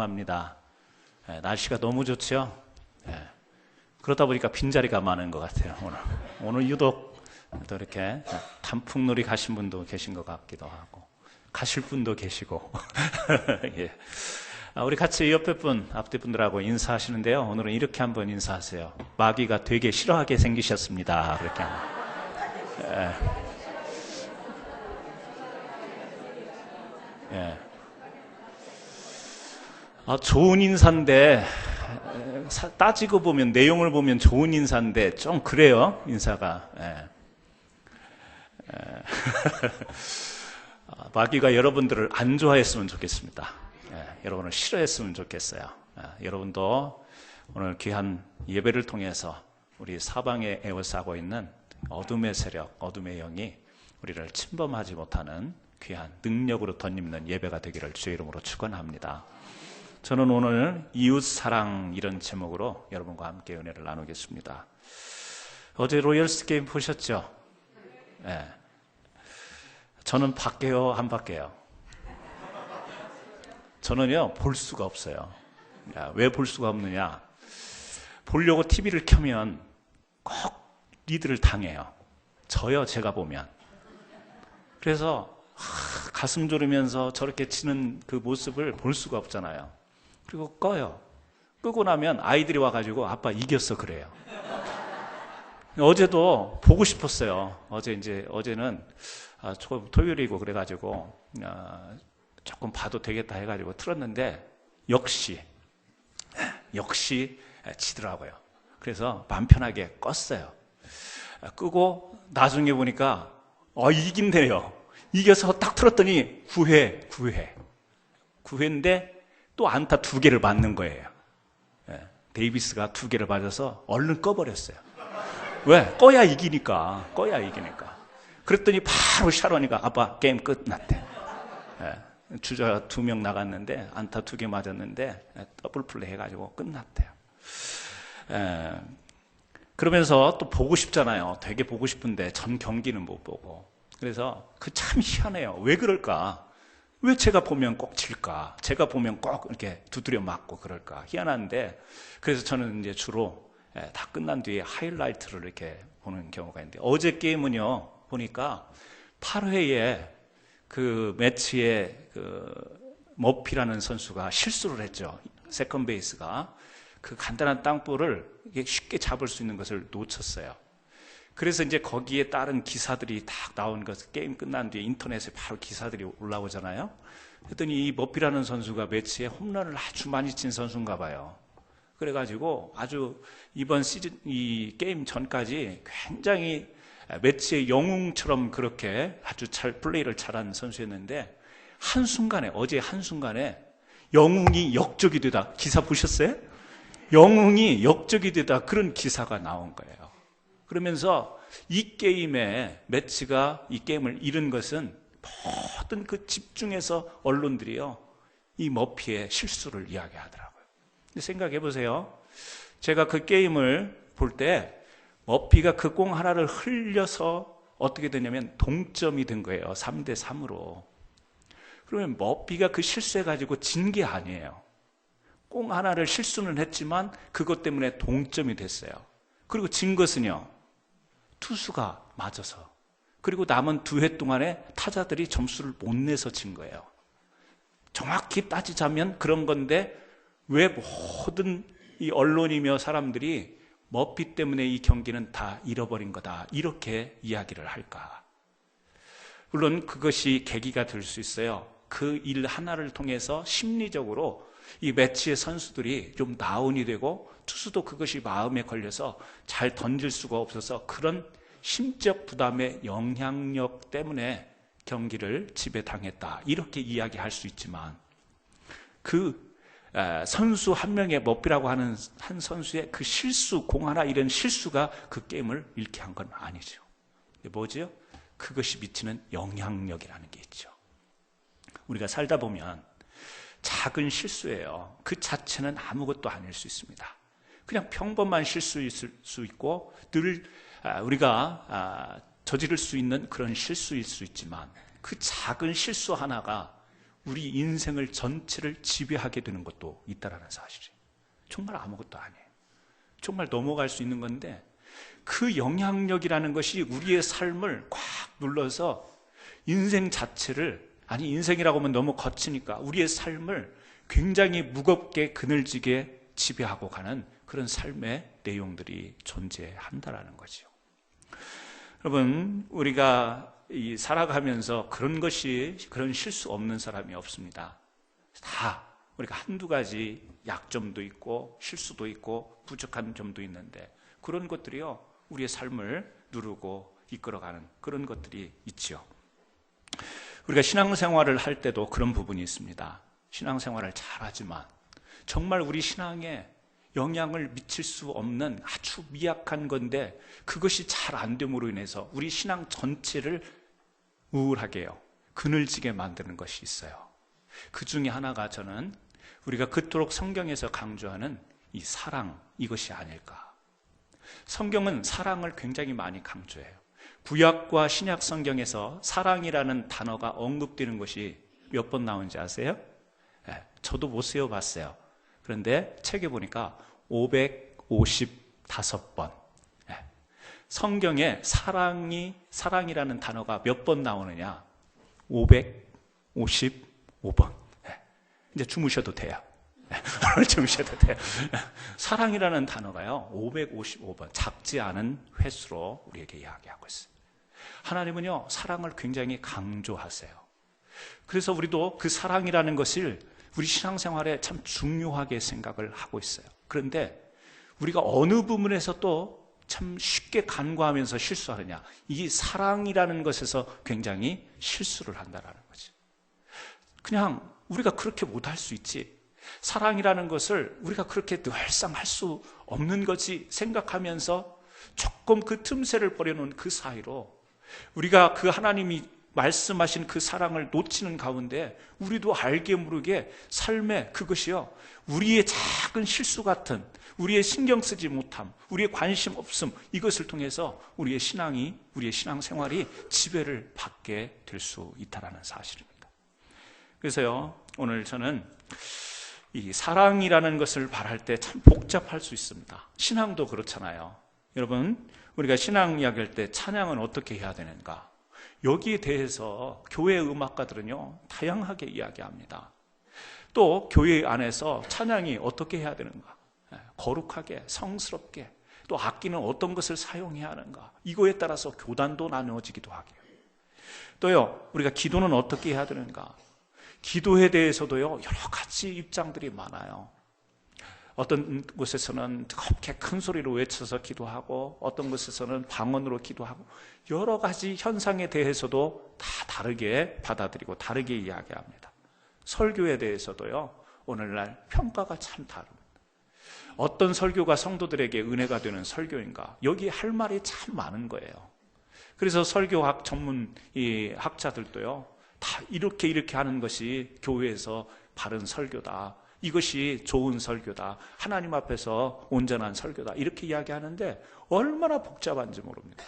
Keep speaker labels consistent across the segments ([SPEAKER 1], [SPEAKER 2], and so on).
[SPEAKER 1] 합니다. 날씨가 너무 좋죠. 그러다 보니까 빈자리가 많은 것 같아요. 오늘 유독 또 이렇게 단풍놀이 가신 분도 계신 것 같기도 하고 가실 분도 계시고 예. 우리 같이 옆에 분, 앞뒤 분들하고 인사하시는데요. 오늘은 이렇게 한번 인사하세요. 마귀가 되게 싫어하게 생기셨습니다. 그렇게 좋은 인사인데 따지고 보면 내용을 보면 좋은 인사인데 좀 그래요. 인사가 마귀가 여러분들을 안 좋아했으면 좋겠습니다. 여러분을 싫어했으면 좋겠어요. 여러분도 오늘 귀한 예배를 통해서 우리 사방에 에워싸고 있는 어둠의 세력, 어둠의 영이 우리를 침범하지 못하는 귀한 능력으로 덧입는 예배가 되기를 주의 이름으로 축원합니다. 저는 오늘 이웃사랑 이런 제목으로 여러분과 함께 은혜를 나누겠습니다. 어제 로열스 게임 보셨죠? 저는 밖에요, 안 밖에요? 저는요, 볼 수가 없어요. 왜 볼 수가 없느냐? 보려고 TV를 켜면 꼭 리드를 당해요. 저요, 제가 보면. 그래서 가슴 졸이면서 저렇게 치는 그 모습을 볼 수가 없잖아요. 그리고 꺼요. 끄고 나면 아이들이 와가지고 아빠 이겼어 그래요. 어제도 보고 싶었어요. 어제는 토요일이고 그래가지고 조금 봐도 되겠다 해가지고 틀었는데 역시 지더라고요. 그래서 마음 편하게 껐어요. 끄고 나중에 보니까 이긴대요. 이겨서 딱 틀었더니 9회인데 또 안타 2개를 맞는 거예요. 데이비스가 2개를 맞아서 얼른 꺼버렸어요. 왜? 꺼야 이기니까. 그랬더니 바로 샤론이가 아빠 게임 끝났대. 주자 2명 나갔는데 안타 2개 맞았는데 더블 플레이 해가지고 끝났대요. 그러면서 또 보고 싶잖아요. 되게 보고 싶은데 전 경기는 못 보고. 그래서 참 희한해요. 왜 그럴까? 왜 제가 보면 꼭 질까? 제가 보면 꼭 이렇게 두드려 맞고 그럴까? 희한한데, 그래서 저는 이제 주로 다 끝난 뒤에 하이라이트를 이렇게 보는 경우가 있는데, 어제 게임은요, 보니까 8회에 그 매치에 머피라는 선수가 실수를 했죠. 세컨 베이스가. 그 간단한 땅볼을 쉽게 잡을 수 있는 것을 놓쳤어요. 그래서 이제 거기에 따른 기사들이 딱 나온 것, 게임 끝난 뒤에 인터넷에 바로 기사들이 올라오잖아요. 그랬더니 이 머피라는 선수가 매치에 홈런을 아주 많이 친 선수인가 봐요. 그래가지고 아주 이번 시즌, 이 게임 전까지 굉장히 매치의 영웅처럼 그렇게 아주 플레이를 잘한 선수였는데, 어제 한순간에 영웅이 역적이 되다. 기사 보셨어요? 영웅이 역적이 되다. 그런 기사가 나온 거예요. 그러면서 이 게임의 매치가 이 게임을 잃은 것은 모든 그 집중해서 언론들이요, 이 머피의 실수를 이야기하더라고요. 근데 생각해 보세요. 제가 그 게임을 볼 때 머피가 그 공 하나를 흘려서 어떻게 되냐면 동점이 된 거예요. 3대3으로. 그러면 머피가 그 실수해가지고 진 게 아니에요. 공 하나를 실수는 했지만 그것 때문에 동점이 됐어요. 그리고 진 것은요, 투수가 맞아서. 그리고 남은 2회 동안에 타자들이 점수를 못 내서 진 거예요. 정확히 따지자면 그런 건데, 왜 모든 이 언론이며 사람들이 머피 때문에 이 경기는 다 잃어버린 거다, 이렇게 이야기를 할까? 물론 그것이 계기가 될 수 있어요. 그 일 하나를 통해서 심리적으로 이 매치의 선수들이 좀 다운이 되고, 투수도 그것이 마음에 걸려서 잘 던질 수가 없어서 그런 심적 부담의 영향력 때문에 경기를 지배당했다, 이렇게 이야기할 수 있지만, 그 선수 한 명의 머피라고 하는 한 선수의 그 실수, 공 하나 이런 실수가 그 게임을 잃게 한 건 아니죠. 뭐죠? 그것이 미치는 영향력이라는 게 있죠. 우리가 살다 보면 작은 실수예요. 그 자체는 아무것도 아닐 수 있습니다. 그냥 평범한 실수일 수 있고, 늘 우리가 저지를 수 있는 그런 실수일 수 있지만, 그 작은 실수 하나가 우리 인생을 전체를 지배하게 되는 것도 있다라는 사실이에요. 정말 아무것도 아니에요. 정말 넘어갈 수 있는 건데 그 영향력이라는 것이 우리의 삶을 꽉 눌러서 인생 자체를, 아니 인생이라고 하면 너무 거치니까 우리의 삶을 굉장히 무겁게 그늘지게 지배하고 가는 그런 삶의 내용들이 존재한다라는 거죠. 여러분, 우리가 살아가면서 그런 실수 없는 사람이 없습니다. 다 우리가 한두 가지 약점도 있고 실수도 있고 부족한 점도 있는데 그런 것들이요 우리의 삶을 누르고 이끌어가는 그런 것들이 있죠. 우리가 신앙생활을 할 때도 그런 부분이 있습니다. 신앙생활을 잘하지만 정말 우리 신앙에 영향을 미칠 수 없는 아주 미약한 건데 그것이 잘 안 됨으로 인해서 우리 신앙 전체를 우울하게요, 그늘지게 만드는 것이 있어요. 그 중에 하나가 저는 우리가 그토록 성경에서 강조하는 이 사랑, 이것이 아닐까. 성경은 사랑을 굉장히 많이 강조해요. 구약과 신약 성경에서 사랑이라는 단어가 언급되는 것이 몇 번 나오는지 아세요? 저도 못 세어봤어요. 그런데 책에 보니까 555번. 성경에 사랑이라는 단어가 몇 번 나오느냐? 555번. 이제 주무셔도 돼요. 오늘 주무셔도 돼요. 사랑이라는 단어가요 555번, 작지 않은 횟수로 우리에게 이야기하고 있어요. 하나님은요 사랑을 굉장히 강조하세요. 그래서 우리도 그 사랑이라는 것을 우리 신앙생활에 참 중요하게 생각을 하고 있어요. 그런데 우리가 어느 부분에서 또 참 쉽게 간과하면서 실수하느냐, 이 사랑이라는 것에서 굉장히 실수를 한다는 거죠. 그냥 우리가 그렇게 못할 수 있지, 사랑이라는 것을 우리가 그렇게 늘상 할 수 없는 거지 생각하면서 조금 그 틈새를 버려놓은 그 사이로 우리가 그 하나님이 말씀하신 그 사랑을 놓치는 가운데 우리도 알게 모르게 삶에 그것이요 우리의 작은 실수 같은, 우리의 신경 쓰지 못함, 우리의 관심 없음, 이것을 통해서 우리의 신앙생활이 지배를 받게 될 수 있다는 사실입니다. 그래서요 오늘 저는 이 사랑이라는 것을 말할 때 참 복잡할 수 있습니다. 신앙도 그렇잖아요. 여러분, 우리가 신앙 이야기할 때 찬양은 어떻게 해야 되는가? 여기에 대해서 교회 음악가들은요 다양하게 이야기합니다. 또 교회 안에서 찬양이 어떻게 해야 되는가? 거룩하게, 성스럽게, 또 악기는 어떤 것을 사용해야 하는가? 이거에 따라서 교단도 나누어지기도 하고요. 또요, 우리가 기도는 어떻게 해야 되는가? 기도에 대해서도요 여러 가지 입장들이 많아요. 어떤 곳에서는 뜨겁게 큰 소리로 외쳐서 기도하고, 어떤 곳에서는 방언으로 기도하고, 여러 가지 현상에 대해서도 다 다르게 받아들이고 다르게 이야기합니다. 설교에 대해서도요 오늘날 평가가 참 다릅니다. 어떤 설교가 성도들에게 은혜가 되는 설교인가, 여기 할 말이 참 많은 거예요. 그래서 설교학 전문 학자들도요 다 이렇게 하는 것이 교회에서 바른 설교다, 이것이 좋은 설교다, 하나님 앞에서 온전한 설교다, 이렇게 이야기하는데 얼마나 복잡한지 모릅니다.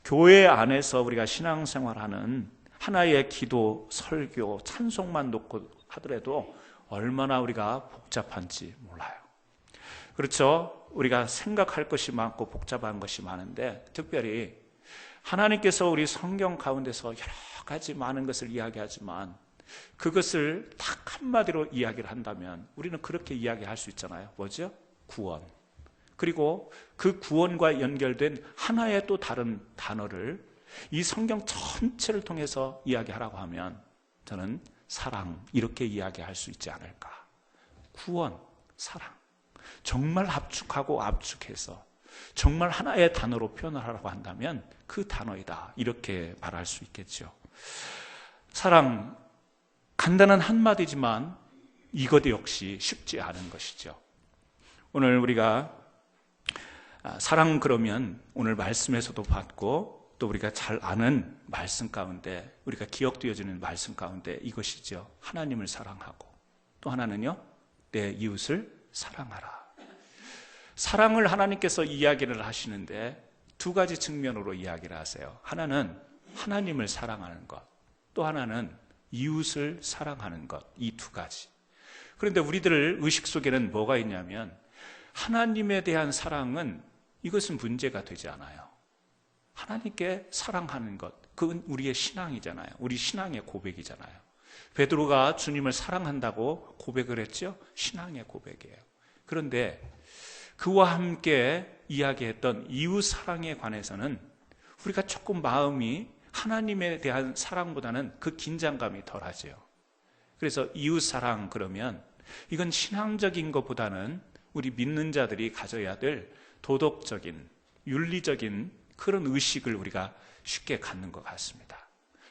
[SPEAKER 1] 교회 안에서 우리가 신앙생활하는 하나의 기도, 설교, 찬송만 놓고 하더라도 얼마나 우리가 복잡한지 몰라요. 그렇죠? 우리가 생각할 것이 많고 복잡한 것이 많은데, 특별히 하나님께서 우리 성경 가운데서 여러 가지 많은 것을 이야기하지만 그것을 딱 한마디로 이야기를 한다면 우리는 그렇게 이야기할 수 있잖아요. 뭐죠? 구원. 그리고 그 구원과 연결된 하나의 또 다른 단어를 이 성경 전체를 통해서 이야기하라고 하면 저는 사랑, 이렇게 이야기할 수 있지 않을까. 구원, 사랑. 정말 압축하고 압축해서 정말 하나의 단어로 표현을 하라고 한다면 그 단어이다, 이렇게 말할 수 있겠죠. 사랑, 간단한 한마디지만 이것 역시 쉽지 않은 것이죠. 오늘 우리가 사랑 그러면 오늘 말씀에서도 봤고 또 우리가 잘 아는 말씀 가운데, 우리가 기억되어지는 말씀 가운데 이것이죠. 하나님을 사랑하고 또 하나는요 내 이웃을 사랑하라. 사랑을 하나님께서 이야기를 하시는데 두 가지 측면으로 이야기를 하세요. 하나는 하나님을 사랑하는 것, 또 하나는 이웃을 사랑하는 것, 이 두 가지. 그런데 우리들 의식 속에는 뭐가 있냐면 하나님에 대한 사랑은 이것은 문제가 되지 않아요. 하나님께 사랑하는 것, 그건 우리의 신앙이잖아요. 우리 신앙의 고백이잖아요. 베드로가 주님을 사랑한다고 고백을 했죠. 신앙의 고백이에요. 그런데 그와 함께 이야기했던 이웃 사랑에 관해서는 우리가 조금 마음이 하나님에 대한 사랑보다는 그 긴장감이 덜하죠. 그래서 이웃 사랑 그러면 이건 신앙적인 것보다는 우리 믿는 자들이 가져야 될 도덕적인, 윤리적인 그런 의식을 우리가 쉽게 갖는 것 같습니다.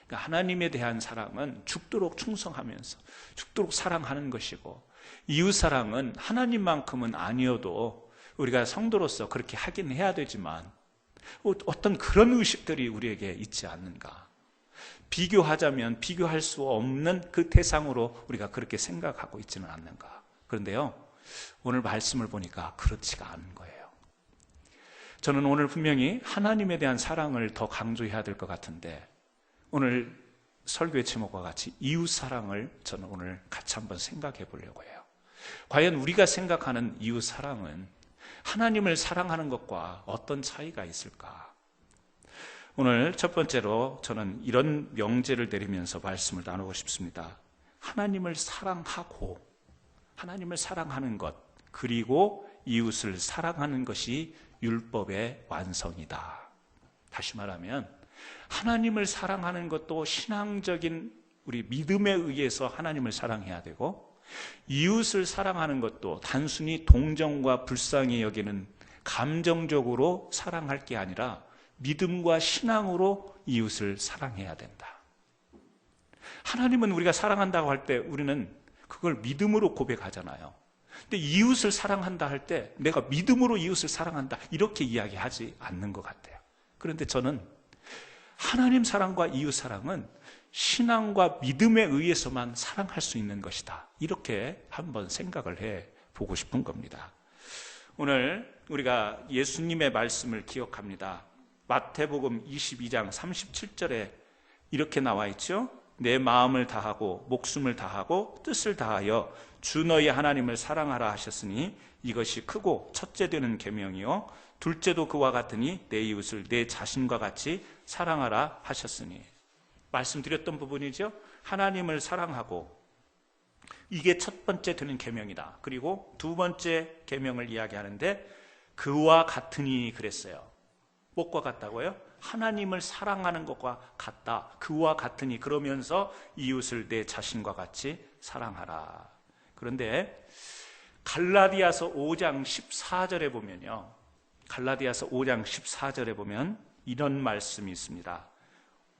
[SPEAKER 1] 그러니까 하나님에 대한 사랑은 죽도록 충성하면서 죽도록 사랑하는 것이고, 이웃 사랑은 하나님만큼은 아니어도 우리가 성도로서 그렇게 하긴 해야 되지만 어떤 그런 의식들이 우리에게 있지 않는가. 비교하자면 비교할 수 없는 그 대상으로 우리가 그렇게 생각하고 있지는 않는가. 그런데요, 오늘 말씀을 보니까 그렇지가 않은 거예요. 저는 오늘 분명히 하나님에 대한 사랑을 더 강조해야 될 것 같은데, 오늘 설교의 제목과 같이 이웃 사랑을 저는 오늘 같이 한번 생각해 보려고 해요. 과연 우리가 생각하는 이웃 사랑은 하나님을 사랑하는 것과 어떤 차이가 있을까? 오늘 첫 번째로 저는 이런 명제를 내리면서 말씀을 나누고 싶습니다. 하나님을 사랑하고, 하나님을 사랑하는 것, 그리고 이웃을 사랑하는 것이 율법의 완성이다. 다시 말하면 하나님을 사랑하는 것도 신앙적인 우리 믿음에 의해서 하나님을 사랑해야 되고, 이웃을 사랑하는 것도 단순히 동정과 불쌍히 여기는 감정적으로 사랑할 게 아니라 믿음과 신앙으로 이웃을 사랑해야 된다. 하나님은 우리가 사랑한다고 할 때 우리는 그걸 믿음으로 고백하잖아요. 근데 이웃을 사랑한다 할 때 내가 믿음으로 이웃을 사랑한다 이렇게 이야기하지 않는 것 같아요. 그런데 저는 하나님 사랑과 이웃 사랑은 신앙과 믿음에 의해서만 사랑할 수 있는 것이다, 이렇게 한번 생각을 해 보고 싶은 겁니다. 오늘 우리가 예수님의 말씀을 기억합니다. 마태복음 22장 37절에 이렇게 나와 있죠. 내 마음을 다하고 목숨을 다하고 뜻을 다하여 주 너희 하나님을 사랑하라 하셨으니 이것이 크고 첫째 되는 계명이요 둘째도 그와 같으니 내 이웃을 내 자신과 같이 사랑하라 하셨으니. 말씀드렸던 부분이죠. 하나님을 사랑하고, 이게 첫 번째 되는 계명이다. 그리고 두 번째 계명을 이야기하는데 그와 같으니 그랬어요. 뭐과 같다고요? 하나님을 사랑하는 것과 같다. 그와 같으니, 그러면서 이웃을 내 자신과 같이 사랑하라. 그런데 갈라디아서 5장 14절에 보면요, 갈라디아서 5장 14절에 보면 이런 말씀이 있습니다.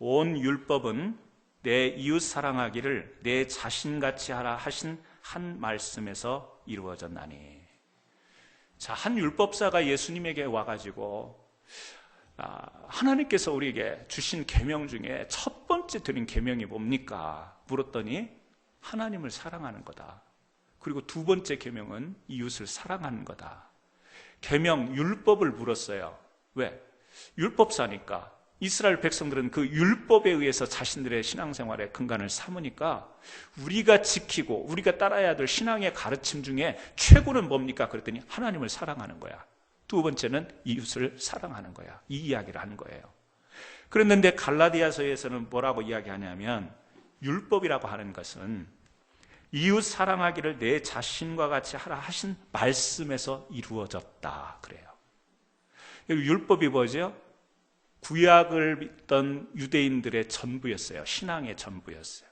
[SPEAKER 1] 온 율법은 내 이웃 사랑하기를 내 자신같이 하라 하신 한 말씀에서 이루어졌나니. 자, 한 율법사가 예수님에게 와가지고 하나님께서 우리에게 주신 계명 중에 첫 번째 드린 계명이 뭡니까? 물었더니 하나님을 사랑하는 거다. 그리고 두 번째 계명은 이웃을 사랑하는 거다. 계명, 율법을 물었어요. 왜? 율법사니까. 이스라엘 백성들은 그 율법에 의해서 자신들의 신앙생활의 근간을 삼으니까 우리가 지키고 우리가 따라야 될 신앙의 가르침 중에 최고는 뭡니까? 그랬더니 하나님을 사랑하는 거야. 두 번째는 이웃을 사랑하는 거야. 이 이야기를 하는 거예요. 그랬는데 갈라디아서에서는 뭐라고 이야기하냐면 율법이라고 하는 것은 이웃 사랑하기를 내 자신과 같이 하라 하신 말씀에서 이루어졌다 그래요. 율법이 뭐죠? 구약을 믿던 유대인들의 전부였어요. 신앙의 전부였어요.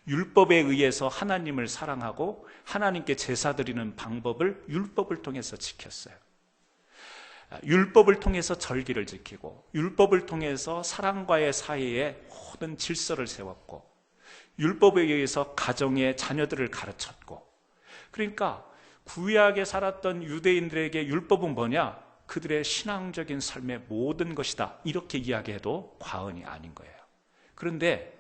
[SPEAKER 1] 율법에 의해서 하나님을 사랑하고 하나님께 제사 드리는 방법을 율법을 통해서 지켰어요. 율법을 통해서 절기를 지키고, 율법을 통해서 사람과의 사이에 모든 질서를 세웠고, 율법에 의해서 가정의 자녀들을 가르쳤고. 그러니까 구약에 살았던 유대인들에게 율법은 뭐냐? 그들의 신앙적인 삶의 모든 것이다, 이렇게 이야기해도 과언이 아닌 거예요. 그런데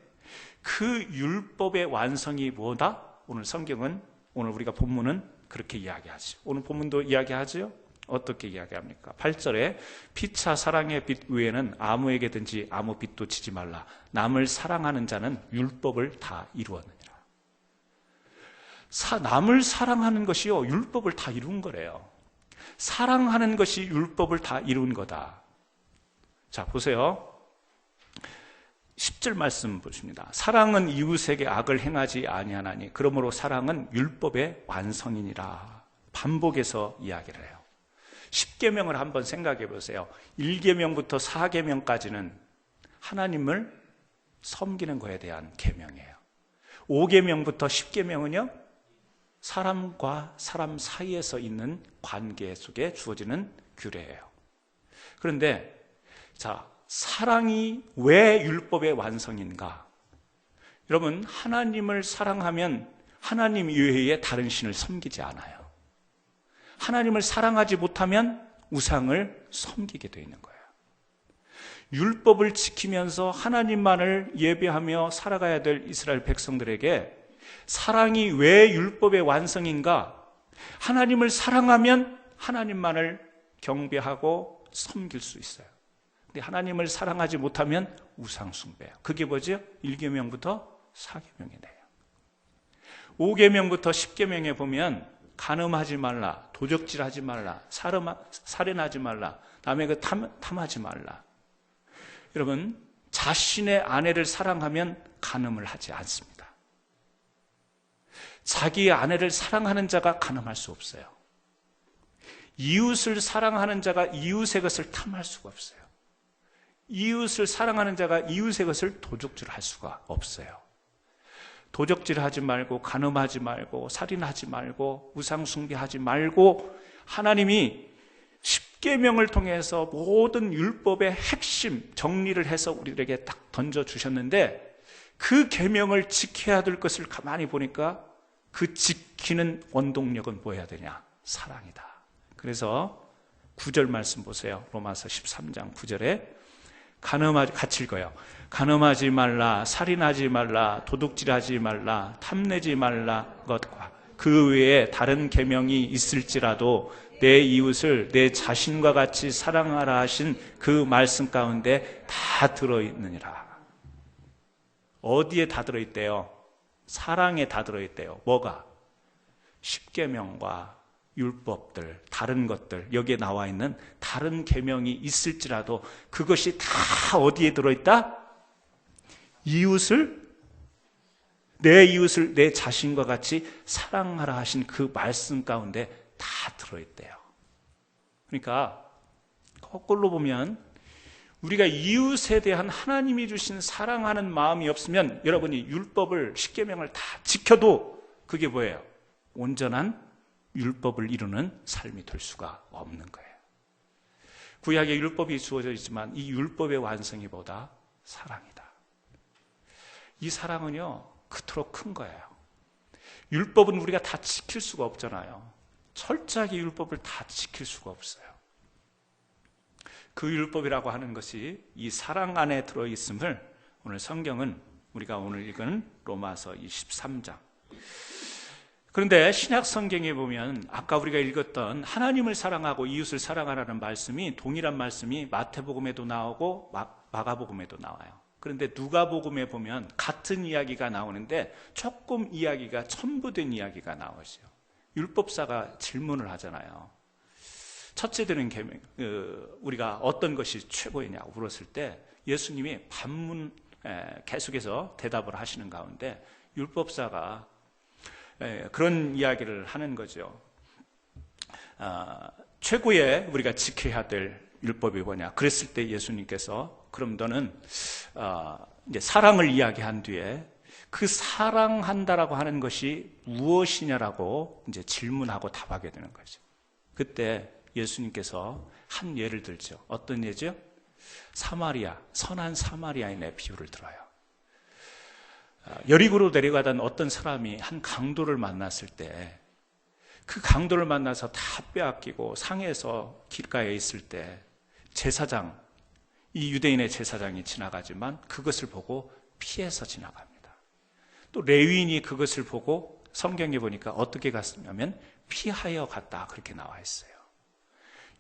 [SPEAKER 1] 그 율법의 완성이 뭐다? 오늘 성경은, 오늘 우리가 본문은 그렇게 이야기하죠. 오늘 본문도 이야기하죠. 어떻게 이야기합니까? 8절에 피차 사랑의 빛 외에는 아무에게든지 아무 빛도 지지 말라. 남을 사랑하는 자는 율법을 다 이루었느니라. 남을 사랑하는 것이요, 율법을 다 이룬 거래요. 사랑하는 것이 율법을 다 이룬 거다. 자, 보세요. 10절 말씀 보십니다. 사랑은 이웃에게 악을 행하지 아니하나니 그러므로 사랑은 율법의 완성이니라. 반복해서 이야기를 해요. 10계명을 한번 생각해 보세요. 1계명부터 4계명까지는 하나님을 섬기는 것에 대한 계명이에요. 5계명부터 10계명은요, 사람과 사람 사이에서 있는 관계 속에 주어지는 규례예요. 그런데 자, 사랑이 왜 율법의 완성인가? 여러분, 하나님을 사랑하면 하나님 이외에 다른 신을 섬기지 않아요. 하나님을 사랑하지 못하면 우상을 섬기게 되어 있는 거예요. 율법을 지키면서 하나님만을 예배하며 살아가야 될 이스라엘 백성들에게 사랑이 왜 율법의 완성인가? 하나님을 사랑하면 하나님만을 경배하고 섬길 수 있어요. 근데 하나님을 사랑하지 못하면 우상 숭배예요. 그게 뭐죠? 1계명부터 4계명이네요. 5계명부터 10계명에 보면 간음하지 말라, 도적질하지 말라, 살인하지 말라, 남의 탐하지 말라. 여러분, 자신의 아내를 사랑하면 간음을 하지 않습니다. 자기의 아내를 사랑하는 자가 간음할 수 없어요. 이웃을 사랑하는 자가 이웃의 것을 탐할 수가 없어요. 이웃을 사랑하는 자가 이웃의 것을 도적질할 수가 없어요. 도적질하지 말고, 간음하지 말고, 살인하지 말고, 우상 숭배하지 말고, 하나님이 10계명을 통해서 모든 율법의 핵심 정리를 해서 우리에게 딱 던져주셨는데, 그 계명을 지켜야 될 것을 가만히 보니까 그 지키는 원동력은 뭐 해야 되냐? 사랑이다. 그래서 9절 말씀 보세요. 로마서 13장 9절에 같이 읽어요. 간음하지 말라, 살인하지 말라, 도둑질하지 말라, 탐내지 말라 것과 그 외에 다른 계명이 있을지라도 내 이웃을 내 자신과 같이 사랑하라 하신 그 말씀 가운데 다 들어있느니라. 어디에 다 들어있대요? 사랑에 다 들어있대요. 뭐가? 10계명과 율법들, 다른 것들, 여기에 나와 있는 다른 계명이 있을지라도 그것이 다 어디에 들어있다? 내 이웃을 내 자신과 같이 사랑하라 하신 그 말씀 가운데 다 들어있대요. 그러니까 거꾸로 보면 우리가 이웃에 대한 하나님이 주신 사랑하는 마음이 없으면 여러분이 율법을 10계명을 다 지켜도 그게 뭐예요? 온전한 율법을 이루는 삶이 될 수가 없는 거예요. 구약에 율법이 주어져 있지만 이 율법의 완성이 보다 사랑이다. 이 사랑은요, 그토록 큰 거예요. 율법은 우리가 다 지킬 수가 없잖아요. 철저하게 율법을 다 지킬 수가 없어요. 그 율법이라고 하는 것이 이 사랑 안에 들어있음을 오늘 성경은 우리가 오늘 읽은 로마서 23장. 그런데 신약 성경에 보면 아까 우리가 읽었던 하나님을 사랑하고 이웃을 사랑하라는 말씀이 동일한 말씀이 마태복음에도 나오고 마가복음에도 나와요. 그런데 누가복음에 보면 같은 이야기가 나오는데 조금 이야기가 첨부된 이야기가 나오죠. 율법사가 질문을 하잖아요. 첫째 되는 계명, 우리가 어떤 것이 최고이냐고 물었을 때 예수님이 계속해서 대답을 하시는 가운데 율법사가 그런 이야기를 하는 거죠. 최고의 우리가 지켜야 될 율법이 뭐냐? 그랬을 때 예수님께서 그럼 너는 이제 사랑을 이야기한 뒤에 그 사랑한다라고 하는 것이 무엇이냐라고 이제 질문하고 답하게 되는 거죠. 그때 예수님께서 한 예를 들죠. 어떤 예죠? 선한 사마리아인의 비유를 들어요. 여리고로 내려가던 어떤 사람이 한 강도를 만났을 때 그 강도를 만나서 다 빼앗기고 상해서 길가에 있을 때 제사장, 이 유대인의 제사장이 지나가지만 그것을 보고 피해서 지나갑니다. 또 레위인이 그것을 보고 성경에 보니까 어떻게 갔냐면 피하여 갔다 그렇게 나와 있어요.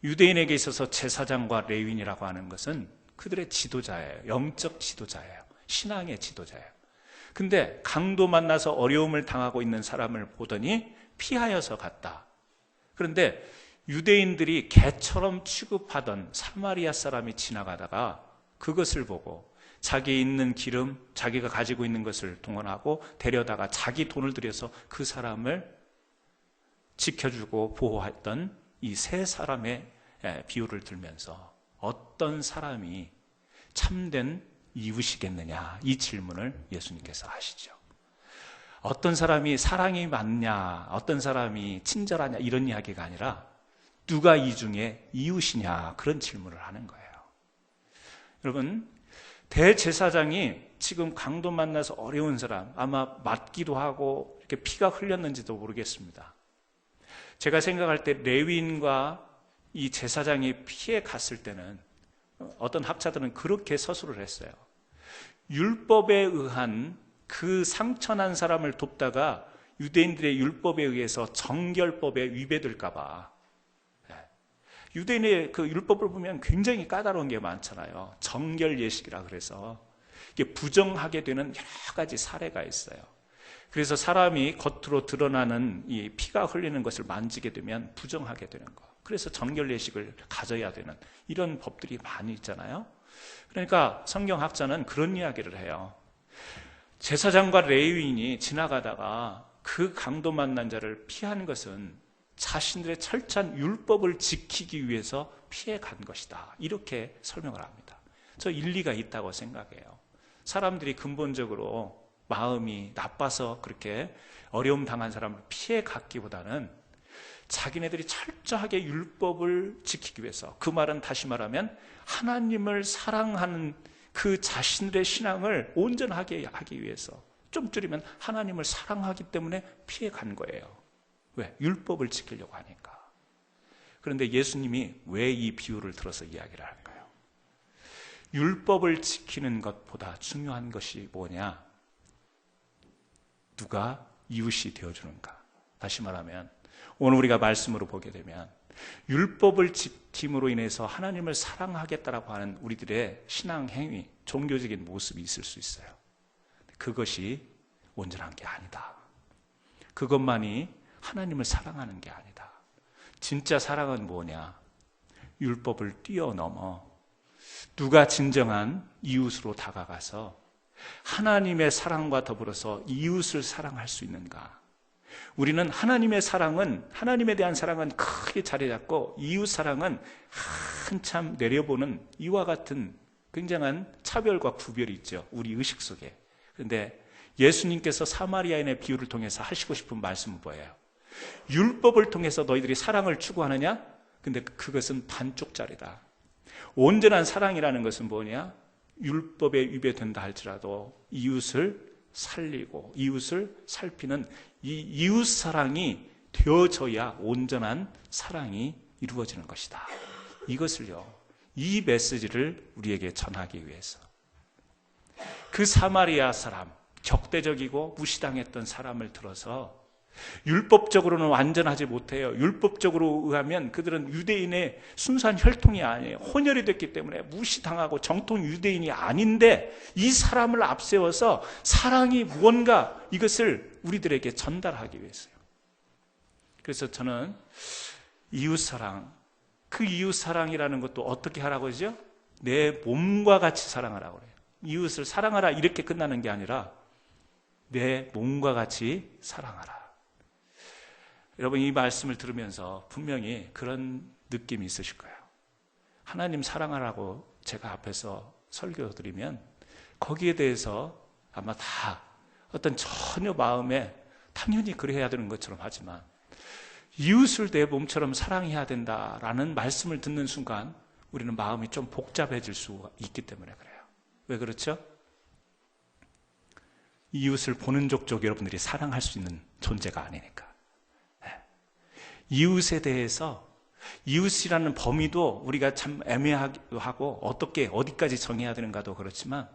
[SPEAKER 1] 유대인에게 있어서 제사장과 레위인이라고 하는 것은 그들의 지도자예요. 영적 지도자예요. 신앙의 지도자예요. 근데 강도 만나서 어려움을 당하고 있는 사람을 보더니 피하여서 갔다. 그런데 유대인들이 개처럼 취급하던 사마리아 사람이 지나가다가 그것을 보고 자기 있는 기름, 자기가 가지고 있는 것을 동원하고 데려다가 자기 돈을 들여서 그 사람을 지켜주고 보호했던 이 세 사람의 비유를 들면서 어떤 사람이 참된 이웃이겠느냐, 이 질문을 예수님께서 하시죠. 어떤 사람이 사랑이 많냐, 어떤 사람이 친절하냐, 이런 이야기가 아니라 누가 이 중에 이웃이냐, 그런 질문을 하는 거예요. 여러분, 대제사장이 지금 강도 만나서 어려운 사람, 아마 맞기도 하고 이렇게 피가 흘렸는지도 모르겠습니다. 제가 생각할 때 레위인과 이 제사장이 피해 갔을 때는 어떤 학자들은 그렇게 서술을 했어요. 율법에 의한 그 상처난 사람을 돕다가 유대인들의 율법에 의해서 정결법에 위배될까 봐. 유대인의 그 율법을 보면 굉장히 까다로운 게 많잖아요. 정결 예식이라 그래서 이게 부정하게 되는 여러 가지 사례가 있어요. 그래서 사람이 겉으로 드러나는 이 피가 흘리는 것을 만지게 되면 부정하게 되는 거. 그래서 정결 예식을 가져야 되는 이런 법들이 많이 있잖아요. 그러니까 성경학자는 그런 이야기를 해요. 제사장과 레위인이 지나가다가 그 강도 만난 자를 피한 것은 자신들의 철저한 율법을 지키기 위해서 피해 간 것이다. 이렇게 설명을 합니다. 저 일리가 있다고 생각해요. 사람들이 근본적으로 마음이 나빠서 그렇게 어려움 당한 사람을 피해 갔기보다는 자기네들이 철저하게 율법을 지키기 위해서, 그 말은 다시 말하면 하나님을 사랑하는 그 자신들의 신앙을 온전하게 하기 위해서, 좀 줄이면 하나님을 사랑하기 때문에 피해 간 거예요. 왜? 율법을 지키려고 하니까. 그런데 예수님이 왜 이 비유를 들어서 이야기를 할까요? 율법을 지키는 것보다 중요한 것이 뭐냐? 누가 이웃이 되어주는가? 다시 말하면 오늘 우리가 말씀으로 보게 되면 율법을 지킴으로 인해서 하나님을 사랑하겠다라고 하는 우리들의 신앙 행위, 종교적인 모습이 있을 수 있어요. 그것이 온전한 게 아니다. 그것만이 하나님을 사랑하는 게 아니다. 진짜 사랑은 뭐냐? 율법을 뛰어넘어 누가 진정한 이웃으로 다가가서 하나님의 사랑과 더불어서 이웃을 사랑할 수 있는가? 우리는 하나님의 사랑은, 하나님에 대한 사랑은 크게 자리 잡고 이웃 사랑은 한참 내려보는 이와 같은 굉장한 차별과 구별이 있죠. 우리 의식 속에. 그런데 예수님께서 사마리아인의 비유를 통해서 하시고 싶은 말씀은 뭐예요? 율법을 통해서 너희들이 사랑을 추구하느냐? 근데 그것은 반쪽짜리다. 온전한 사랑이라는 것은 뭐냐? 율법에 위배된다 할지라도 이웃을 살리고 이웃을 살피는 이 이웃 사랑이 되어져야 온전한 사랑이 이루어지는 것이다. 이것을요, 이 메시지를 우리에게 전하기 위해서 그 사마리아 사람, 적대적이고 무시당했던 사람을 들어서 율법적으로는 완전하지 못해요. 율법적으로 의하면 그들은 유대인의 순수한 혈통이 아니에요. 혼혈이 됐기 때문에 무시당하고 정통 유대인이 아닌데 이 사람을 앞세워서 사랑이 무언가, 이것을 우리들에게 전달하기 위해서요. 그래서 저는 이웃사랑, 그 이웃사랑이라는 것도 어떻게 하라고 하죠? 내 몸과 같이 사랑하라고 그래요. 이웃을 사랑하라 이렇게 끝나는 게 아니라 내 몸과 같이 사랑하라. 여러분, 이 말씀을 들으면서 분명히 그런 느낌이 있으실 거예요. 하나님 사랑하라고 제가 앞에서 설교드리면 거기에 대해서 아마 다 어떤 전혀 마음에 당연히 그래야 되는 것처럼 하지만 이웃을 내 몸처럼 사랑해야 된다라는 말씀을 듣는 순간 우리는 마음이 좀 복잡해질 수 있기 때문에 그래요. 왜 그렇죠? 이웃을 보는 족족 여러분들이 사랑할 수 있는 존재가 아니니까. 이웃에 대해서, 이웃이라는 범위도 우리가 참 애매하고 어떻게 어디까지 정해야 되는가도 그렇지만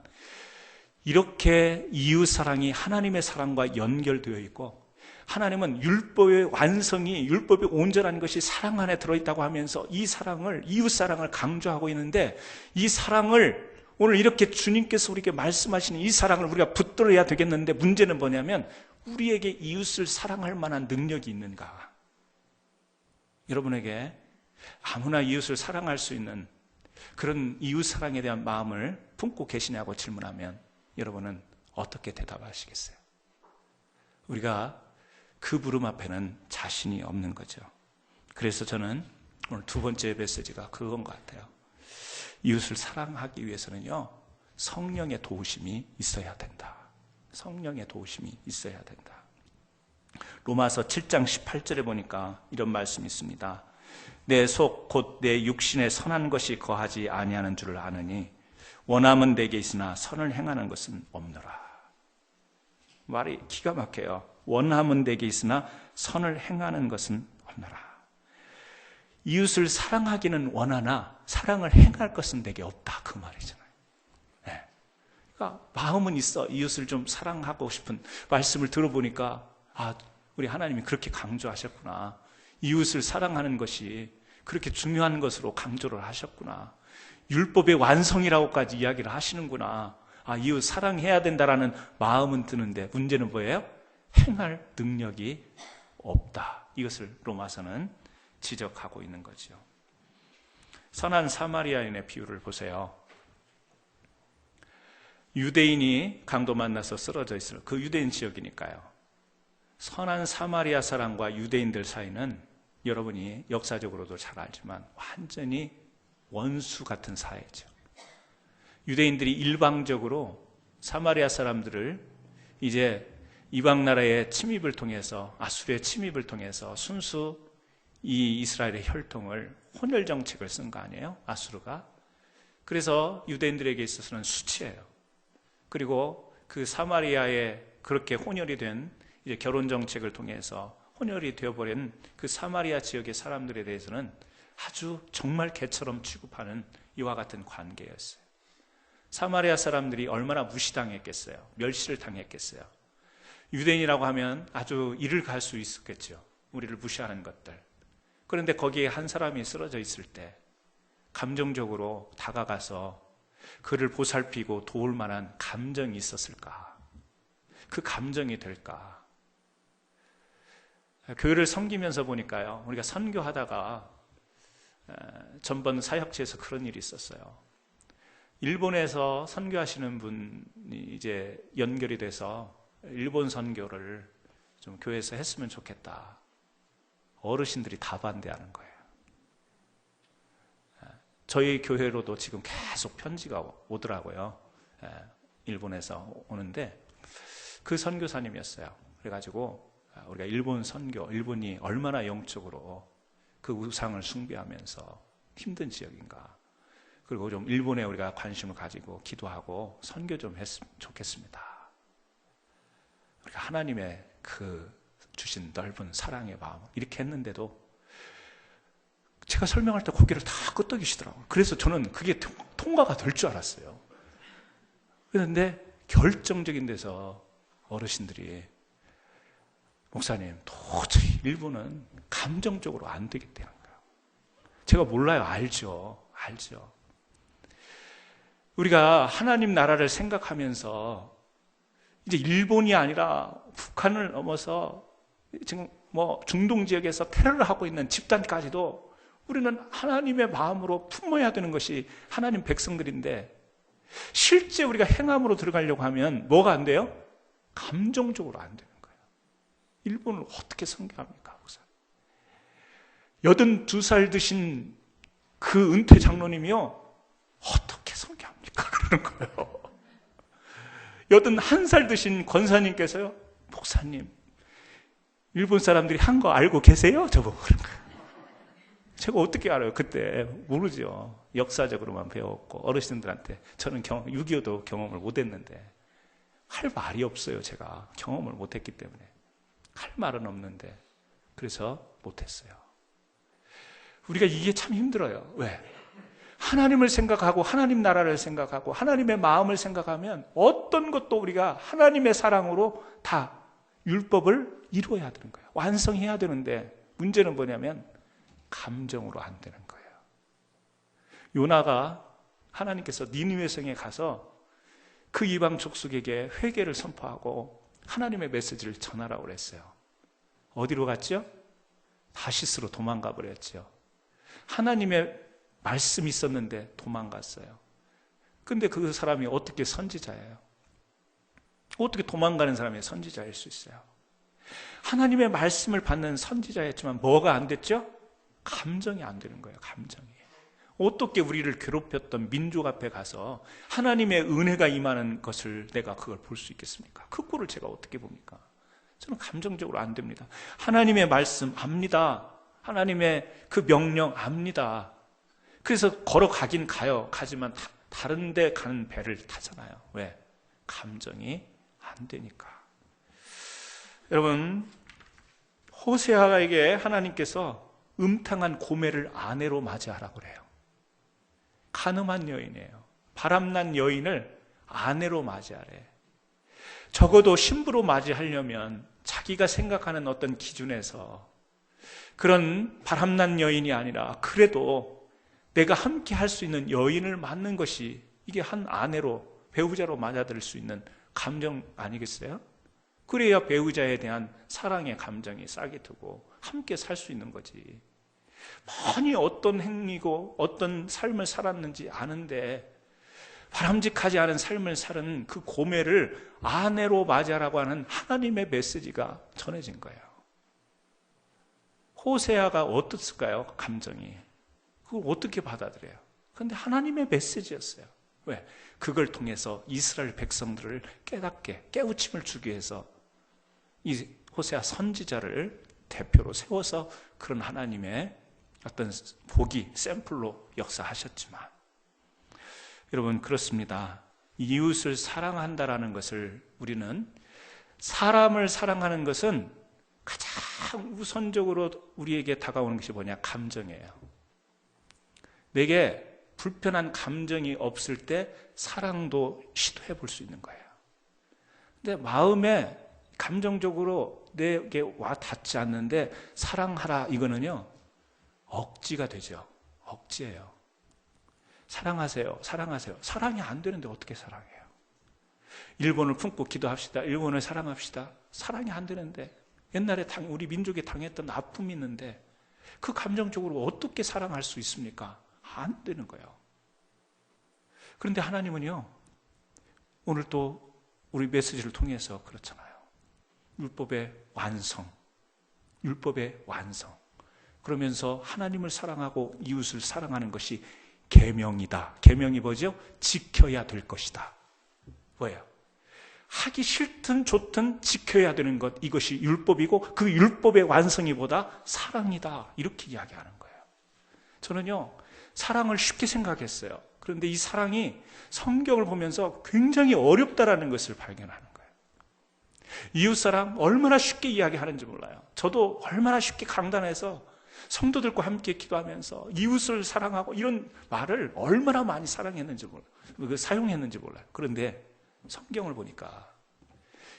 [SPEAKER 1] 이렇게 이웃 사랑이 하나님의 사랑과 연결되어 있고 하나님은 율법의 완성이, 율법의 온전한 것이 사랑 안에 들어있다고 하면서 이 사랑을, 이웃 사랑을 강조하고 있는데, 이 사랑을 오늘 이렇게 주님께서 우리에게 말씀하시는 이 사랑을 우리가 붙들어야 되겠는데, 문제는 뭐냐면 우리에게 이웃을 사랑할 만한 능력이 있는가? 여러분에게 아무나 이웃을 사랑할 수 있는 그런 이웃 사랑에 대한 마음을 품고 계시냐고 질문하면 여러분은 어떻게 대답하시겠어요? 우리가 그 부름 앞에는 자신이 없는 거죠. 그래서 저는 오늘 두 번째 메시지가 그건 것 같아요. 이웃을 사랑하기 위해서는요, 성령의 도우심이 있어야 된다. 성령의 도우심이 있어야 된다. 로마서 7장 18절에 보니까 이런 말씀이 있습니다. 내 속 곧 내 육신에 선한 것이 거하지 아니하는 줄을 아느니 원함은 내게 있으나 선을 행하는 것은 없노라. 말이 기가 막혀요. 원함은 내게 있으나 선을 행하는 것은 없노라. 이웃을 사랑하기는 원하나 사랑을 행할 것은 내게 없다, 그 말이잖아요. 네. 그러니까 마음은 있어. 이웃을 좀 사랑하고 싶은 말씀을 들어보니까 우리 하나님이 그렇게 강조하셨구나. 이웃을 사랑하는 것이 그렇게 중요한 것으로 강조를 하셨구나. 율법의 완성이라고까지 이야기를 하시는구나. 이웃 사랑해야 된다라는 마음은 드는데 문제는 뭐예요? 행할 능력이 없다. 이것을 로마서는 지적하고 있는 거죠. 선한 사마리아인의 비유를 보세요. 유대인이 강도 만나서 쓰러져 있을 그 유대인 지역이니까요. 선한 사마리아 사람과 유대인들 사이는 여러분이 역사적으로도 잘 알지만 완전히 원수 같은 사회죠. 유대인들이 일방적으로 사마리아 사람들을 이제 이방 나라의 침입을 통해서, 아수르의 침입을 통해서 순수 이 이스라엘의 혈통을 혼혈 정책을 쓴 거 아니에요? 아수르가. 그래서 유대인들에게 있어서는 수치예요. 그리고 그 사마리아에 그렇게 혼혈이 된 이제 결혼 정책을 통해서 혼혈이 되어버린 그 사마리아 지역의 사람들에 대해서는 아주 정말 개처럼 취급하는 이와 같은 관계였어요. 사마리아 사람들이 얼마나 무시당했겠어요? 멸시를 당했겠어요? 유대인이라고 하면 아주 이를 갈 수 있었겠죠. 우리를 무시하는 것들. 그런데 거기에 한 사람이 쓰러져 있을 때 감정적으로 다가가서 그를 보살피고 도울 만한 감정이 있었을까? 그 감정이 될까? 교회를 섬기면서 보니까요, 우리가 선교하다가 전번 사역지에서 그런 일이 있었어요. 일본에서 선교하시는 분이 이제 연결이 돼서 일본 선교를 좀 교회에서 했으면 좋겠다. 어르신들이 다 반대하는 거예요. 저희 교회로도 지금 계속 편지가 오더라고요. 일본에서 오는데 그 선교사님이었어요. 그래가지고 우리가 일본 선교, 일본이 얼마나 영적으로 그 우상을 숭배하면서 힘든 지역인가. 그리고 좀 일본에 우리가 관심을 가지고 기도하고 선교 좀 했으면 좋겠습니다. 우리가 하나님의 그 주신 넓은 사랑의 마음 이렇게 했는데도 제가 설명할 때 고개를 다 끄덕이시더라고요. 그래서 저는 그게 통과가 될 줄 알았어요. 그런데 결정적인 데서 어르신들이 목사님, 도저히 일본은 감정적으로 안 되겠다는 거예요. 제가 몰라요. 알죠. 우리가 하나님 나라를 생각하면서 이제 일본이 아니라 북한을 넘어서 지금 중동 지역에서 테러를 하고 있는 집단까지도 우리는 하나님의 마음으로 품어야 되는 것이 하나님 백성들인데 실제 우리가 행함으로 들어가려고 하면 뭐가 안 돼요? 감정적으로 안 되는 거예요. 일본을 어떻게 선교합니까? 82살 드신 그 은퇴 장로님이요, 어떻게 선교합니까? 그러는 거예요. 81살 드신 권사님께서요, 목사님, 일본 사람들이 한 거 알고 계세요? 저보고 그런 거예요. 제가 어떻게 알아요? 그때 모르죠. 역사적으로만 배웠고 어르신들한테 저는 6.25도 경험을 못했는데 할 말이 없어요. 제가 경험을 못했기 때문에 할 말은 없는데 그래서 못했어요. 우리가 이게 참 힘들어요. 왜? 하나님을 생각하고 하나님 나라를 생각하고 하나님의 마음을 생각하면 어떤 것도 우리가 하나님의 사랑으로 다 율법을 이루어야 되는 거예요. 완성해야 되는데 문제는 뭐냐면 감정으로 안 되는 거예요. 요나가 하나님께서 니느웨 성에 가서 그 이방 족속에게 회개를 선포하고 하나님의 메시지를 전하라고 그랬어요. 어디로 갔죠? 다시스로 도망가 버렸죠. 하나님의 말씀이 있었는데 도망갔어요. 근데 그 사람이 어떻게 선지자예요? 어떻게 도망가는 사람이 선지자일 수 있어요? 하나님의 말씀을 받는 선지자였지만 뭐가 안 됐죠? 감정이 안 되는 거예요. 감정이. 어떻게 우리를 괴롭혔던 민족 앞에 가서 하나님의 은혜가 임하는 것을 내가 그걸 볼 수 있겠습니까? 그 꼴을 제가 어떻게 봅니까? 저는 감정적으로 안 됩니다. 하나님의 말씀 압니다. 하나님의 그 명령 압니다. 그래서 걸어가긴 가요. 가지만 다른 데 가는 배를 타잖아요. 왜? 감정이 안 되니까. 여러분, 호세아에게 하나님께서 음탕한 고멜을 아내로 맞이하라고 그래요. 간음한 여인이에요. 바람난 여인을 아내로 맞이하래. 적어도 신부로 맞이하려면 자기가 생각하는 어떤 기준에서 그런 바람난 여인이 아니라 그래도 내가 함께 할 수 있는 여인을 맞는 것이 이게 한 아내로, 배우자로 맞아들일 수 있는 감정 아니겠어요? 그래야 배우자에 대한 사랑의 감정이 싹이 트고 함께 살 수 있는 거지. 많이 어떤 행위고 어떤 삶을 살았는지 아는데 바람직하지 않은 삶을 사는 그 고멜을 아내로 맞이하라고 하는 하나님의 메시지가 전해진 거예요. 호세아가 어떻을까요? 감정이. 그걸 어떻게 받아들여요? 그런데 하나님의 메시지였어요. 왜? 그걸 통해서 이스라엘 백성들을 깨닫게 깨우침을 주기 위해서 이 호세아 선지자를 대표로 세워서 그런 하나님의 어떤 복이 샘플로 역사하셨지만 여러분 그렇습니다. 이웃을 사랑한다라는 것을 우리는 사람을 사랑하는 것은 가장 우선적으로 우리에게 다가오는 것이 뭐냐? 감정이에요. 내게 불편한 감정이 없을 때 사랑도 시도해 볼 수 있는 거예요. 근데 마음에 감정적으로 내게 와 닿지 않는데 사랑하라 이거는요 억지가 되죠. 억지예요. 사랑하세요. 사랑하세요. 사랑이 안 되는데 어떻게 사랑해요? 일본을 품고 기도합시다. 일본을 사랑합시다. 사랑이 안 되는데 옛날에 우리 민족이 당했던 아픔이 있는데 그 감정적으로 어떻게 사랑할 수 있습니까? 안 되는 거예요. 그런데 하나님은요 오늘 또 우리 메시지를 통해서 그렇잖아요. 율법의 완성, 율법의 완성. 그러면서 하나님을 사랑하고 이웃을 사랑하는 것이 계명이다. 계명이 뭐죠? 지켜야 될 것이다. 뭐예요? 하기 싫든 좋든 지켜야 되는 것, 이것이 율법이고 그 율법의 완성이 보다 사랑이다. 이렇게 이야기하는 거예요. 저는요 사랑을 쉽게 생각했어요. 그런데 이 사랑이 성경을 보면서 굉장히 어렵다라는 것을 발견하는 거예요. 이웃사랑 얼마나 쉽게 이야기하는지 몰라요. 저도 얼마나 쉽게 강단에서 성도들과 함께 기도하면서 이웃을 사랑하고 이런 말을 얼마나 많이 사랑했는지 몰라요. 사용했는지 몰라요. 그런데 성경을 보니까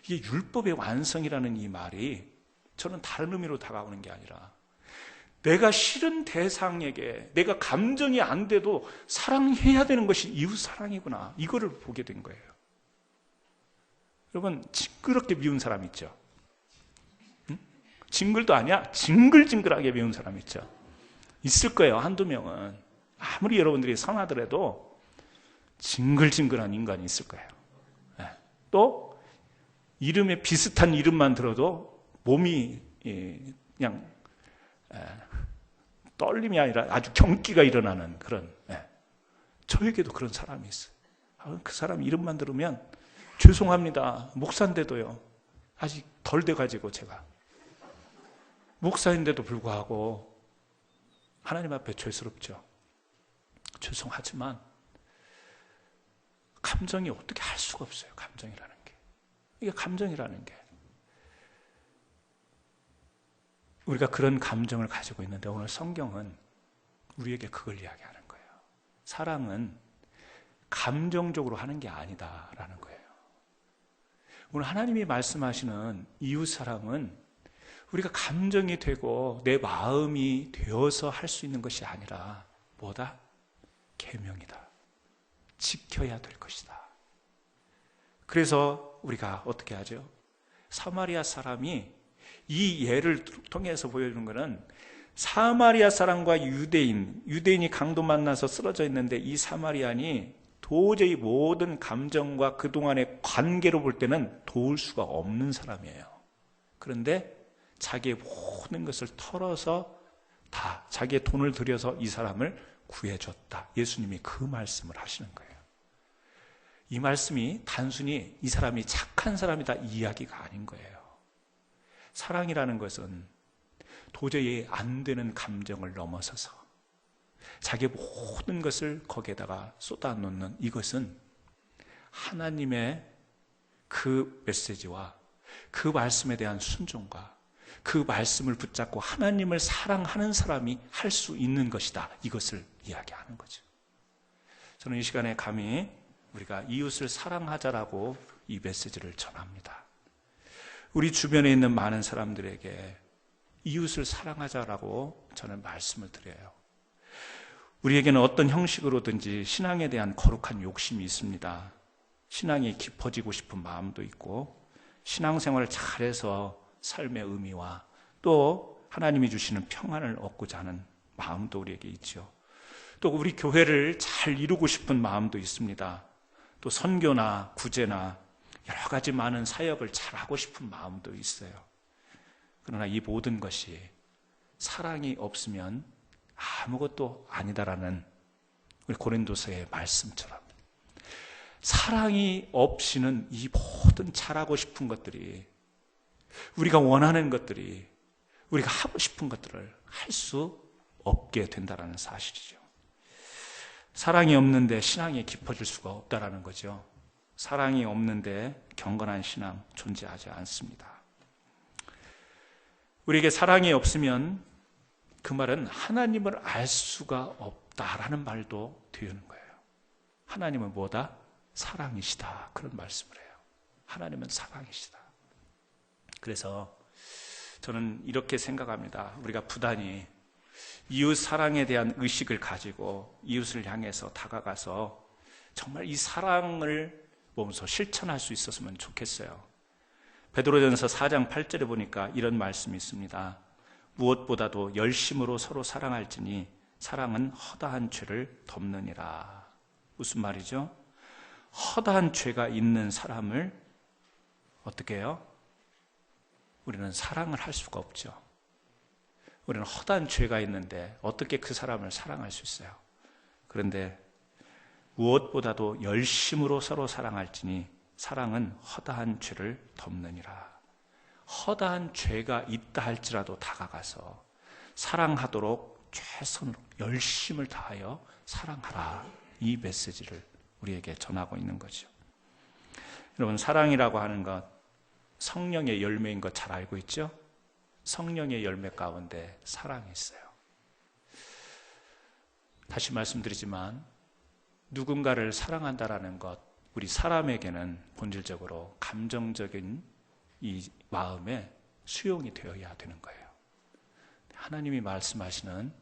[SPEAKER 1] 이게 율법의 완성이라는 이 말이 저는 다른 의미로 다가오는 게 아니라 내가 싫은 대상에게 내가 감정이 안 돼도 사랑해야 되는 것이 이웃 사랑이구나. 이거를 보게 된 거예요. 여러분 징그럽게 미운 사람 있죠? 응? 징글도 아니야. 징글징글하게 미운 사람 있죠? 있을 거예요. 한두 명은. 아무리 여러분들이 선하더라도 징글징글한 인간이 있을 거예요. 네. 또 이름에 비슷한 이름만 들어도 몸이 그냥 떨림이 아니라 아주 경기가 일어나는 그런. 저에게도 그런 사람이 있어요. 그 사람 이름만 들으면 죄송합니다. 목사인데도요. 아직 덜 돼가지고 제가 목사인데도 불구하고 하나님 앞에 죄스럽죠. 죄송하지만 감정이 어떻게 할 수가 없어요. 감정이라는 게. 이게 감정이라는 게. 우리가 그런 감정을 가지고 있는데 오늘 성경은 우리에게 그걸 이야기하는 거예요. 사랑은 감정적으로 하는 게 아니다라는 거예요. 오늘 하나님이 말씀하시는 이웃사랑은 우리가 감정이 되고 내 마음이 되어서 할 수 있는 것이 아니라 뭐다? 계명이다. 지켜야 될 것이다. 그래서 우리가 어떻게 하죠? 사마리아 사람이 이 예를 통해서 보여주는 것은 사마리아 사람과 유대인이 강도 만나서 쓰러져 있는데 이 사마리안이 도저히 모든 감정과 그동안의 관계로 볼 때는 도울 수가 없는 사람이에요. 그런데 자기의 모든 것을 털어서 다 자기의 돈을 들여서 이 사람을 구해줬다. 예수님이 그 말씀을 하시는 거예요. 이 말씀이 단순히 이 사람이 착한 사람이다 이 이야기가 아닌 거예요. 사랑이라는 것은 도저히 안 되는 감정을 넘어서서 자기의 모든 것을 거기에다가 쏟아놓는 이것은 하나님의 그 메시지와 그 말씀에 대한 순종과 그 말씀을 붙잡고 하나님을 사랑하는 사람이 할 수 있는 것이다. 이것을 이야기하는 거죠. 저는 이 시간에 감히 우리가 이웃을 사랑하자라고 이 메시지를 전합니다. 우리 주변에 있는 많은 사람들에게 이웃을 사랑하자라고 저는 말씀을 드려요. 우리에게는 어떤 형식으로든지 신앙에 대한 거룩한 욕심이 있습니다. 신앙이 깊어지고 싶은 마음도 있고 신앙생활을 잘해서 삶의 의미와 또 하나님이 주시는 평안을 얻고자 하는 마음도 우리에게 있죠. 또 우리 교회를 잘 이루고 싶은 마음도 있습니다. 또 선교나 구제나 여러 가지 많은 사역을 잘하고 싶은 마음도 있어요. 그러나 이 모든 것이 사랑이 없으면 아무것도 아니다라는 우리 고린도서의 말씀처럼 사랑이 없이는 이 모든 잘하고 싶은 것들이 우리가 원하는 것들이 우리가 하고 싶은 것들을 할 수 없게 된다는 사실이죠. 사랑이 없는데 신앙이 깊어질 수가 없다라는 거죠. 사랑이 없는데 경건한 신앙 존재하지 않습니다. 우리에게 사랑이 없으면 그 말은 하나님을 알 수가 없다라는 말도 되는 거예요. 하나님은 뭐다? 사랑이시다. 그런 말씀을 해요. 하나님은 사랑이시다. 그래서 저는 이렇게 생각합니다. 우리가 부단히 이웃 사랑에 대한 의식을 가지고 이웃을 향해서 다가가서 정말 이 사랑을 몸소 실천할 수 있었으면 좋겠어요. 베드로전서 4장 8절에 보니까 이런 말씀이 있습니다. 무엇보다도 열심으로 서로 사랑할지니 사랑은 허다한 죄를 덮느니라. 무슨 말이죠? 허다한 죄가 있는 사람을 어떻게 해요? 우리는 사랑을 할 수가 없죠. 우리는 허다한 죄가 있는데 어떻게 그 사람을 사랑할 수 있어요? 그런데 무엇보다도 열심으로 서로 사랑할지니 사랑은 허다한 죄를 덮느니라. 허다한 죄가 있다 할지라도 다가가서 사랑하도록 최선으로 열심을 다하여 사랑하라. 이 메시지를 우리에게 전하고 있는 거죠. 여러분, 사랑이라고 하는 것 성령의 열매인 것 잘 알고 있죠? 성령의 열매 가운데 사랑이 있어요. 다시 말씀드리지만 누군가를 사랑한다라는 것, 우리 사람에게는 본질적으로 감정적인 이 마음에 수용이 되어야 되는 거예요. 하나님이 말씀하시는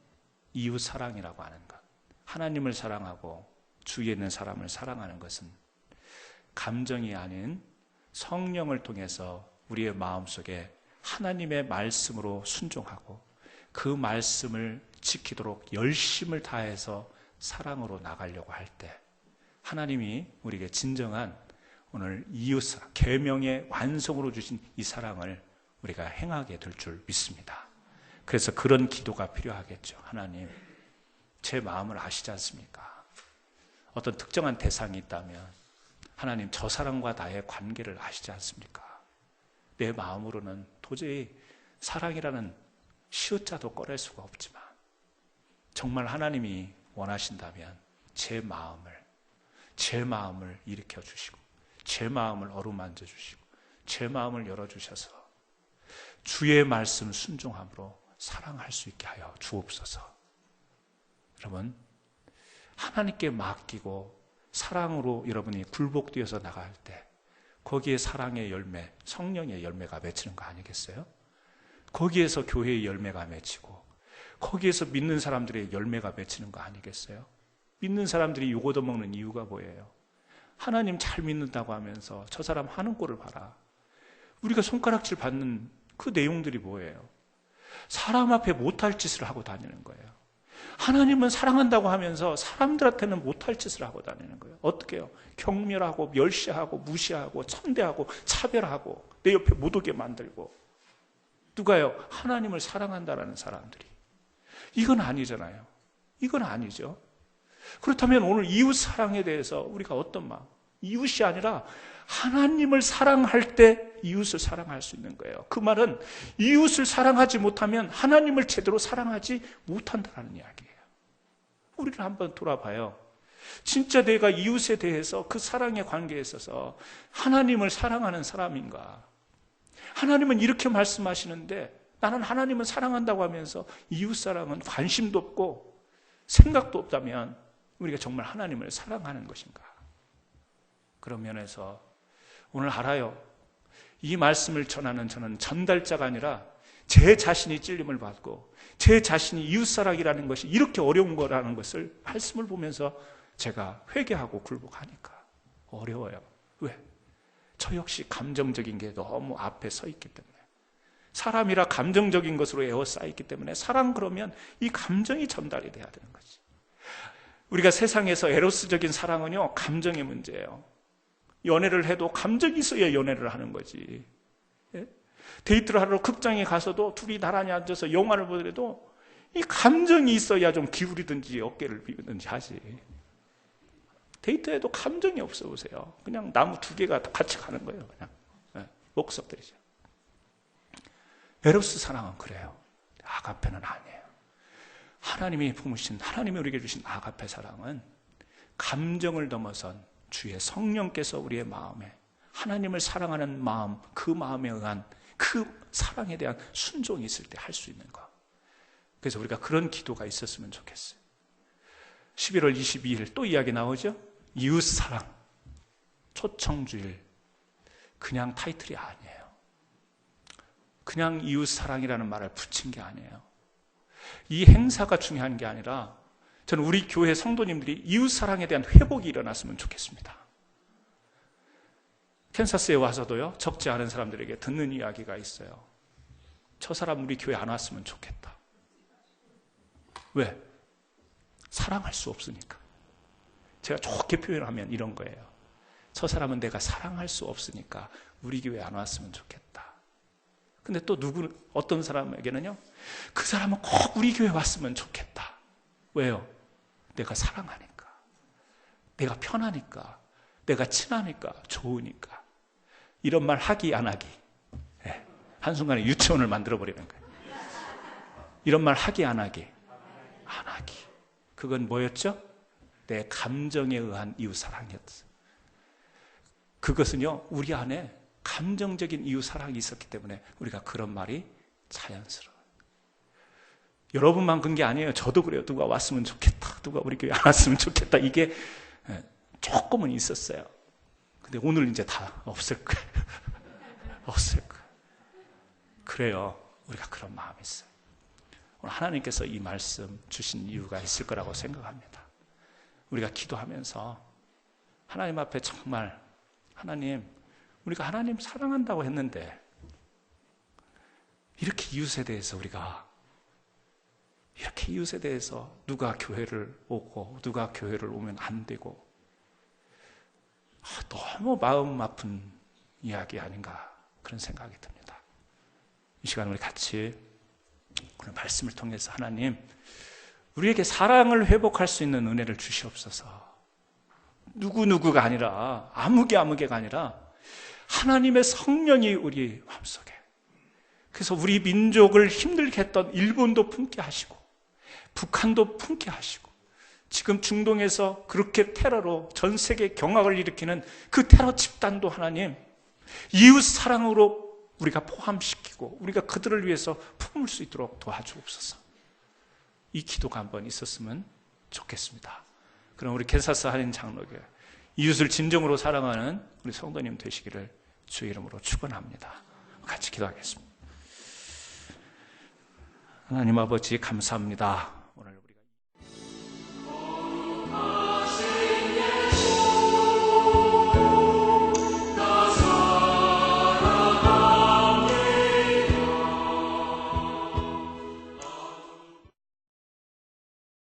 [SPEAKER 1] 이웃 사랑이라고 하는 것, 하나님을 사랑하고 주위에 있는 사람을 사랑하는 것은 감정이 아닌 성령을 통해서 우리의 마음속에 하나님의 말씀으로 순종하고 그 말씀을 지키도록 열심을 다해서 사랑으로 나가려고 할 때 하나님이 우리에게 진정한 오늘 이웃사랑, 계명의 완성으로 주신 이 사랑을 우리가 행하게 될 줄 믿습니다. 그래서 그런 기도가 필요하겠죠. 하나님, 제 마음을 아시지 않습니까? 어떤 특정한 대상이 있다면 하나님, 저 사람과 나의 관계를 아시지 않습니까? 내 마음으로는 도저히 사랑이라는 시옷자도 꺼낼 수가 없지만 정말 하나님이 원하신다면 제 마음을 일으켜 주시고 제 마음을 어루만져 주시고 제 마음을 열어주셔서 주의 말씀 순종함으로 사랑할 수 있게 하여 주옵소서. 여러분, 하나님께 맡기고 사랑으로 여러분이 굴복되어서 나갈 때 거기에 사랑의 열매, 성령의 열매가 맺히는 거 아니겠어요? 거기에서 교회의 열매가 맺히고 거기에서 믿는 사람들의 열매가 맺히는 거 아니겠어요? 믿는 사람들이 욕 얻어먹는 이유가 뭐예요? 하나님 잘 믿는다고 하면서 저 사람 하는 꼴을 봐라. 우리가 손가락질 받는 그 내용들이 뭐예요? 사람 앞에 못할 짓을 하고 다니는 거예요. 하나님은 사랑한다고 하면서 사람들한테는 못할 짓을 하고 다니는 거예요. 어떻게 해요? 경멸하고 멸시하고 무시하고 천대하고 차별하고 내 옆에 못 오게 만들고. 누가요? 하나님을 사랑한다라는 사람들이. 이건 아니잖아요. 이건 아니죠. 그렇다면 오늘 이웃 사랑에 대해서 우리가 어떤 마음? 이웃이 아니라 하나님을 사랑할 때 이웃을 사랑할 수 있는 거예요. 그 말은 이웃을 사랑하지 못하면 하나님을 제대로 사랑하지 못한다는 이야기예요. 우리를 한번 돌아봐요. 진짜 내가 이웃에 대해서 그 사랑의 관계에 있어서 하나님을 사랑하는 사람인가? 하나님은 이렇게 말씀하시는데 나는 하나님을 사랑한다고 하면서 이웃 사랑은 관심도 없고 생각도 없다면 우리가 정말 하나님을 사랑하는 것인가? 그런 면에서 오늘 알아요. 이 말씀을 전하는 저는 전달자가 아니라 제 자신이 찔림을 받고 제 자신이 이웃사랑이라는 것이 이렇게 어려운 거라는 것을 말씀을 보면서 제가 회개하고 굴복하니까 어려워요. 왜? 저 역시 감정적인 게 너무 앞에 서 있기 때문에, 사람이라 감정적인 것으로 에워싸있기 때문에 사랑 그러면 이 감정이 전달이 돼야 되는 거지. 우리가 세상에서 에로스적인 사랑은요, 감정의 문제예요. 연애를 해도 감정이 있어야 연애를 하는 거지. 예? 데이트를 하러 극장에 가서도 둘이 나란히 앉아서 영화를 보더라도 이 감정이 있어야 좀 기울이든지 어깨를 비비든지 하지. 데이트에도 감정이 없어 보세요. 그냥 나무 두 개가 같이 가는 거예요. 그냥 예, 목석들이죠. 에로스 사랑은 그래요. 아가페는 아니에요. 하나님이 품으신, 하나님이 우리에게 주신 아가페 사랑은 감정을 넘어선 주의 성령께서 우리의 마음에 하나님을 사랑하는 마음, 그 마음에 의한 그 사랑에 대한 순종이 있을 때 할 수 있는 것. 그래서 우리가 그런 기도가 있었으면 좋겠어요. 11월 22일 또 이야기 나오죠? 이웃사랑, 초청주일. 그냥 타이틀이 아니에요. 그냥 이웃사랑이라는 말을 붙인 게 아니에요. 이 행사가 중요한 게 아니라 저는 우리 교회 성도님들이 이웃사랑에 대한 회복이 일어났으면 좋겠습니다. 캔사스에 와서도요, 적지 않은 사람들에게 듣는 이야기가 있어요. 저 사람 우리 교회 안 왔으면 좋겠다. 왜? 사랑할 수 없으니까. 제가 좋게 표현하면 이런 거예요. 저 사람은 내가 사랑할 수 없으니까 우리 교회 안 왔으면 좋겠다. 근데 또 어떤 사람에게는요, 그 사람은 꼭 우리 교회 왔으면 좋겠다. 왜요? 내가 사랑하니까, 내가 편하니까, 내가 친하니까, 좋으니까. 이런 말 하기 안 하기. 네. 한순간에 유치원을 만들어버리는 거예요. 이런 말 하기 안 하기. 안 하기. 그건 뭐였죠? 내 감정에 의한 이웃사랑이었어요. 그것은요, 우리 안에 감정적인 이웃사랑이 있었기 때문에 우리가 그런 말이 자연스러워요. 여러분만 그런 게 아니에요. 저도 그래요. 누가 왔으면 좋겠다. 누가 우리 교회 안 왔으면 좋겠다. 이게 조금은 있었어요. 근데 오늘 이제 다 없을 거예요. 없을 거예요. 그래요. 우리가 그런 마음이 있어요. 오늘 하나님께서 이 말씀 주신 이유가 있을 거라고 생각합니다. 우리가 기도하면서 하나님 앞에 정말 하나님, 우리가 하나님 사랑한다고 했는데 이렇게 이웃에 대해서 우리가 이렇게 이웃에 대해서 누가 교회를 오고 누가 교회를 오면 안 되고 너무 마음 아픈 이야기 아닌가 그런 생각이 듭니다. 이 시간 우리 같이 오늘 말씀을 통해서 하나님 우리에게 사랑을 회복할 수 있는 은혜를 주시옵소서. 누구누구가 아니라 아무개가 아니라 하나님의 성령이 우리 마음속에, 그래서 우리 민족을 힘들게 했던 일본도 품게 하시고 북한도 품게 하시고 지금 중동에서 그렇게 테러로 전 세계 경악을 일으키는 그 테러 집단도 하나님 이웃 사랑으로 우리가 포함시키고 우리가 그들을 위해서 품을 수 있도록 도와주옵소서. 이 기도가 한번 있었으면 좋겠습니다. 그럼 우리 캔사스 한인 장로교회 이웃을 진정으로 사랑하는 우리 성도님 되시기를 주의 이름으로 축원합니다. 같이 기도하겠습니다. 하나님 아버지 감사합니다.